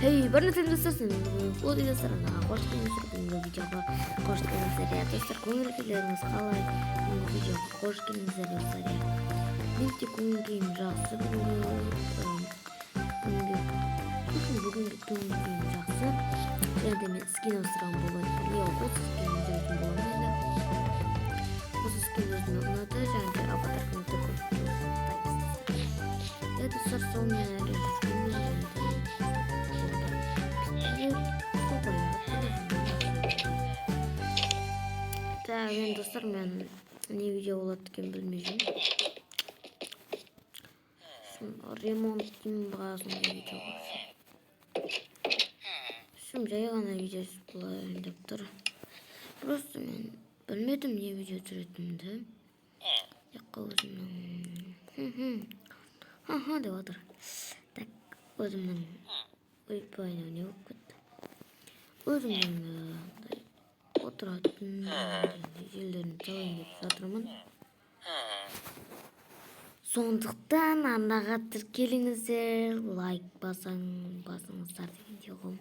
Hey, buenas tardes, bu videosuna hoş geldiniz. Bugünkü videoga hoş geldinizler ya dostlar. Көңіл күйлеріңіз қалай? Bugünkü videoga hoş geldinizler dostlar ya. Мен тек көңіл күйім жақсы. Бүгінгі көңіл күйім жақсы. Және де мен скин ауыстырған болайын. Осы скинді өзім боламын енді. Осы скин өзіме ұнады. Және де аватарымды көп ұнатайсыз. Достар, сонымен әлі жүргенмен мен достар, мен не видео болады екен білмеймін. Ремонт деймін бағасын видео болса. Жай ғана видео болайын деп тұр. Просто мен білмедім не видео түсіретінімді. Жаққа өзімнің деп отыр. Так, өзімнің ойпайына не болып кетті. Өзімнің отыратын жерлерін салайын деп жатырмын. Сондықтан арнаға тіркеліңіздер, лайк басыңыздар дегенде ғой.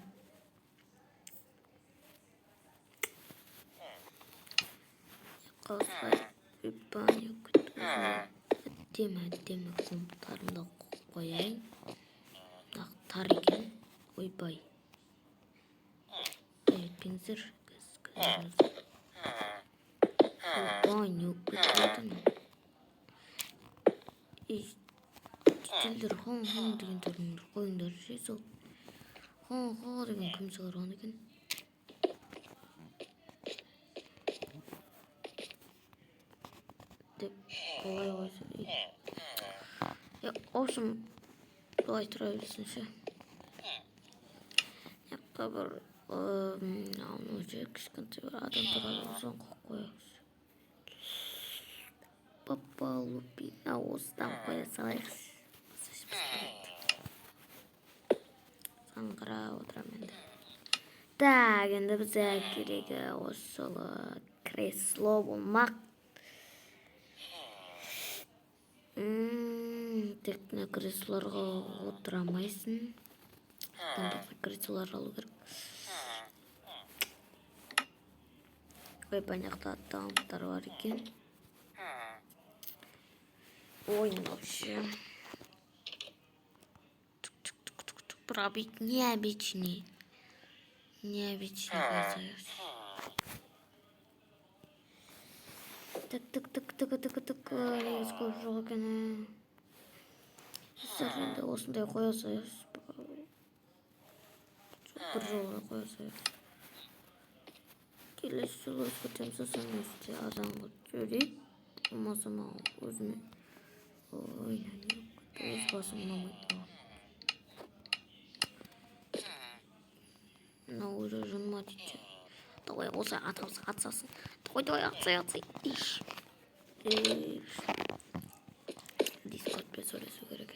Қалса ойпайына әдемі комментарымды қояйын. Тар екен, ойбай. Өйтпеңіздер. Ойбай, не өкпетті. Тілдер хон деген түріңдер қойыңдар. Сол хон деген кім шығарған екен. Деп олай қойса. Общем, былай тұра берсінші. Яққа бір кішкентай бір адам тұрады, соң қояқшы. Папа Лупина осыдан қоя салайықшы. Саңғыра отырам енді. Так, енді бізге керегі осы кресло болмақ. Тек креслоларға отырамайсың. Креслолар алу керек. Ойпанақта аттағымдар бар екен. Ойын вообще. Пробить необычный. Казалось. Так. Сколько жоқ екен. Сәрінде осындай қоя салайық. Бір жолға қоя салайық. Келесі жолы өскетем сосын өсте адамға жүрейік. Болмаса маған өзіме өз басым ұнамайды. Мынау уже жынма дейді. Давай осы атамыз қатысасың. Давай атсай. Дискордпен сөйлесу керек.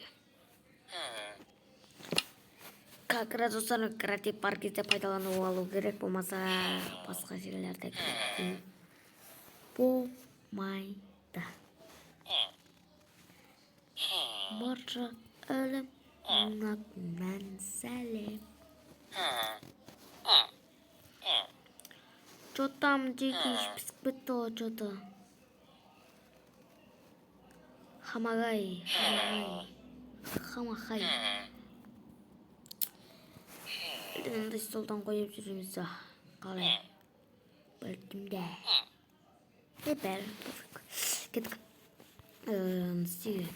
Как раз достар креатив паркте пайдаланып алу керек, болмаса басқа жерлерде болмайды. Барша әлем нағынан сәлем. Что там, дикий, спит-то, что-то. Хамагай. Мындай столдан қойып жүрміз. Қалай? Бәлкім де. Бәрі кеттік. Істеге.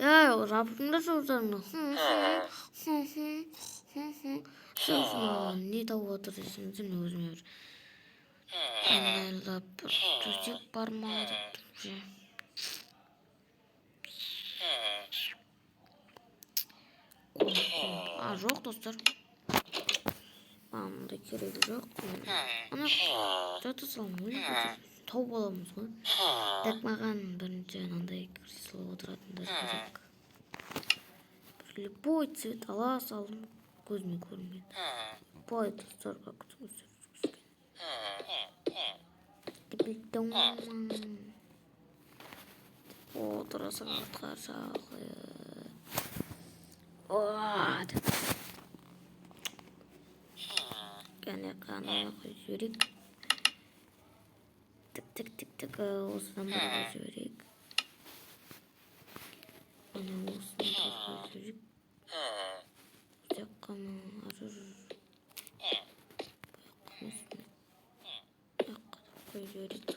Жапыңда сөздеріңді. Не тауып отырсың өзіме бір. Әнәлі бір төсек бар ма деп тұршы. Жоқ достар. Мындай керегі жоқ. Ана жаты салам өліп тауып аламыз ғой. Так маған бірінші анандай кресло отыратындар керек. Любой цвет ала салдым, көзіме көрінбейді. Любой достар как отырасың атқарсақ. Кәне қанaya жүрек. Тік осыдан бірге жүрек. Ана осыдан бірге жүрек. Жаққаны арыр. Байққаны жүрек.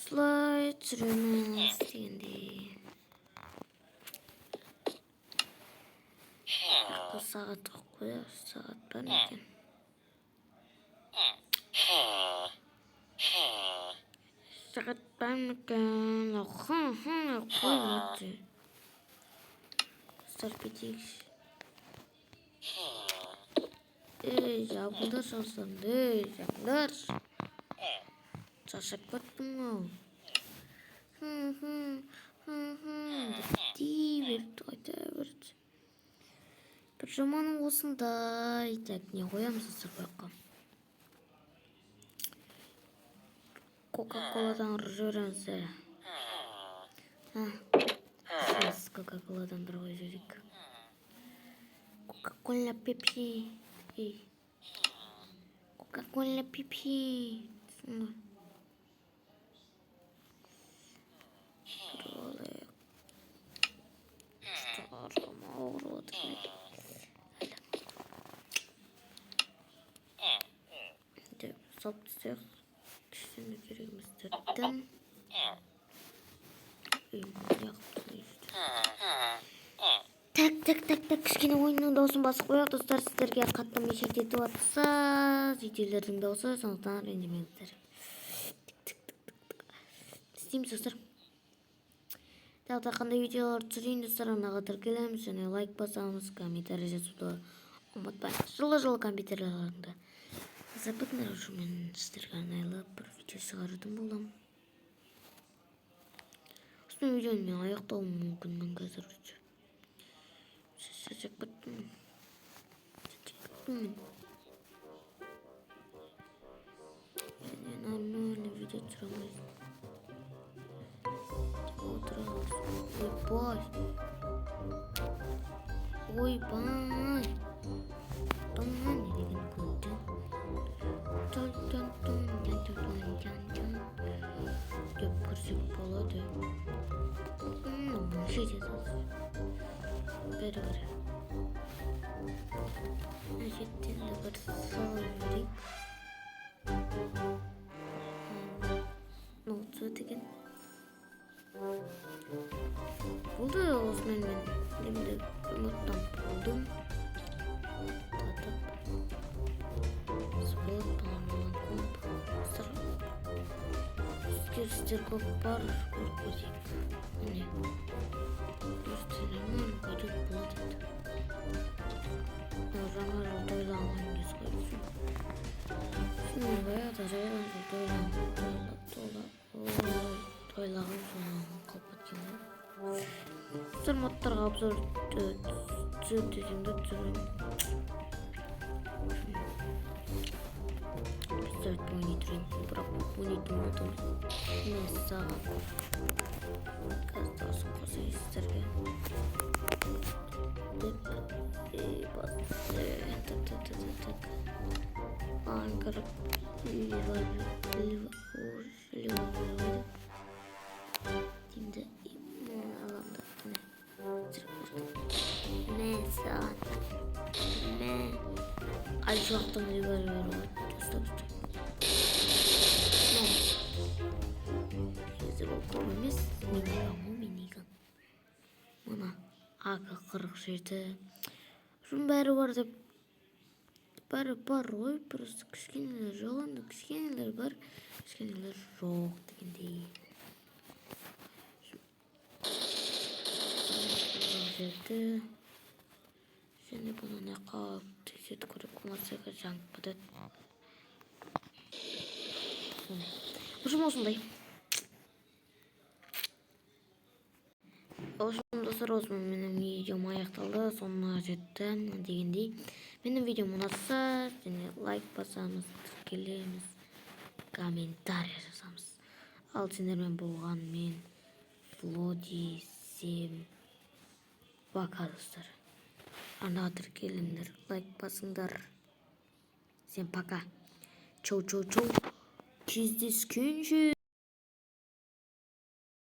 Слайд жүреміз дегенде. Сағат қояр, сағат бар екен. Сағат бар екен. Қоймады. Құстар бетейікші. Жабыңдар шалсаңды, жабыңдар. Шашап көттім ау. Дей берді, қайта берді. Бір жаманың осындай. Так, не қоямыз ыстыр баққа. Кока-коладан жүреміздер. Біз Кока-коладан бір қой жүрек. Кока-кола пепси. Кока-кола пепси. Салып түсек. Кішкене керегіміздерден. Так. Кішкене ойынның дауысын басып қояқ. Достар, сіздерге қатты мешет етіп атса, видеолердің дауысы сондықтан ренжімеңіздер. Істейміз достар. Тағы қандай видеолар түсірейін достар, онаға тіркелеміз және лайк басамыз, комментарий жазуды ұмытпаңыз. Жылы компьютерлеріңді забытыңдар үшін мен сіздерге арнайлы бір видео шығарудың болам. Осының видеоны мен аяқтауым мүмкін қазір. Шашақ біттім. Нормальный видео түсіреміз. Ойбай. Томнан деген көтті. Деп көрсек болады. Мөлшет етіңіз. Бәрі. Әжеттен де бір сала жүрек. Ноутсы деген. Болды осымен мен немді ұмыттан болдым. Татып. Спорт бағанынан комп. Өзгерістер көп бар. Көріп көрсек. Міне. Gösteremem gıcık bulat etti. Жаңа жыл тойланған кез қойсын. Şimdi da жаңа жыл тойлаған соңын қалпаткенде. Сырматтарға обзор түсірдесімді түсірім. Представить монитор, монитор мотор. Neyse sağlam. Gaz daha sonra sizlerge. Ankara şimdi alanda neyse ne ay şu aktan var stop neyse bakalımız minigun mana aga 47 şunun bәрі бар деп бәрі бар ғой просто кішкенелер жаланды кішкенелер бар кішкенелер жоқ дегендей жерді және бұны не қалып тексерді көріп коммерцияға жаңып кетеді осындай достар осымен менің видеом аяқталды соңына жетті дегендей менің видеом ұнатса және лайк басамыз тіркелеміз комментарий жазамыз ал сендермен болған мен Влоди всем пока достар ана тіркеліңдер лайк басыңдар всем пока чоу кездескенше